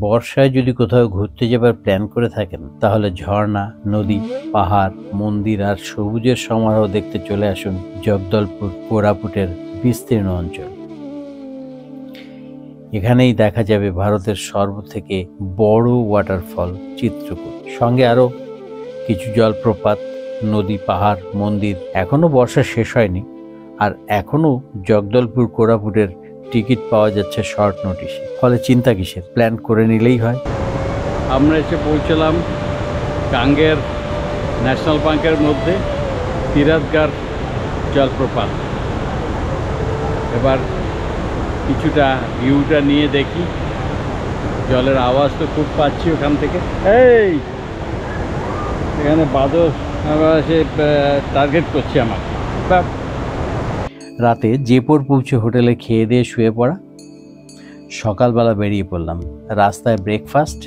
বর্ষায় যদি কোথাও ঘুরতে যাবার প্ল্যান করে থাকেন তাহলে ঝর্ণা, নদী, পাহাড়, মন্দির আর সবুজের সমারোহ দেখতে চলে আসুন জগদলপুর কোরাপুটের বিস্তীর্ণ অঞ্চল। এখানেই দেখা যাবে ভারতের সর্বথেকে বড় ওয়াটারফল চিত্রকূট, সঙ্গে আরো কিছু জলপ্রপাত, নদী, পাহাড়, মন্দির। এখনো বর্ষা শেষ হয়নি আর এখনো জগদলপুর কোরাপুটের টিকিট পাওয়া যাচ্ছে শর্ট নোটিশে। ফলে চিন্তা কিসের, প্ল্যান করে নিলেই হয়। আমরা এসে পৌঁছলাম কাঙ্গের ন্যাশনাল পার্কের মধ্যে তিরাথগার জলপ্রপাত। এবার কিছুটা ভিউটা নিয়ে দেখি। জলের আওয়াজ তো খুব পাচ্ছি ওখান থেকে। এখানে বাদর সে টার্গেট করছে আমাকে। রাতে জেপোর পৌঁছে হোটেলে খেয়ে দিয়ে শুয়ে পড়া। সকালবেলা বেরিয়ে পড়লাম। রাস্তায় ব্রেকফাস্ট।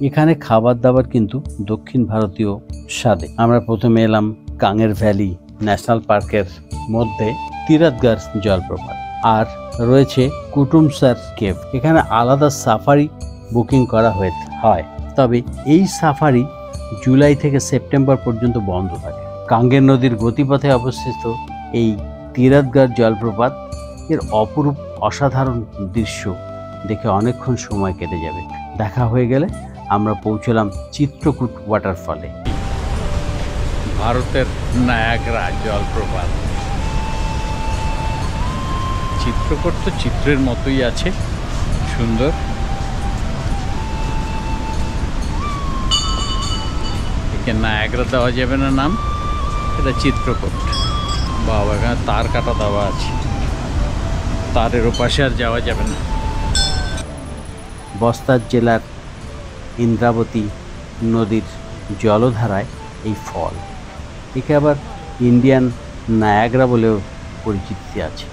এখানে খাবার দাবার কিন্তু দক্ষিণ ভারতীয় স্বাদে। আমরা প্রথমে এলাম কাঙ্গের ভ্যালি ন্যাশনাল পার্কের মধ্যে তিরাথগার জলপ্রপাত, আর রয়েছে কুটুমসার কেভ। এখানে আলাদা সাফারি বুকিং করা হয়, তবে এই সাফারি জুলাই থেকে সেপ্টেম্বর পর্যন্ত বন্ধ থাকে। কাঙ্গের নদীর গতিপথে অবস্থিত এই তিরাথগার জলপ্রপাত এর অপরূপ অসাধারণ দৃশ্য দেখে অনেকক্ষণ সময় কেটে যাবে। দেখা হয়ে গেলে আমরা পৌঁছলাম চিত্রকূট ওয়াটারফলে। ভারতের নায়াগ্রা জলপ্রপাত। চিত্রকূট তো চিত্রের মতোই আছে, সুন্দর। একে নায়াগ্রা দেওয়া যাবে না নাম, এটা চিত্রকূট। বাবা, এখানে তার কাটা দেওয়া আছে, তারের ওপাশে আর যাওয়া যাবে না। বস্তার জেলার ইন্দ্রাবতী নদীর জলধারায় এই ফল। একে আবার ইন্ডিয়ান নায়াগ্রা বলেও পরিচিতি আছে।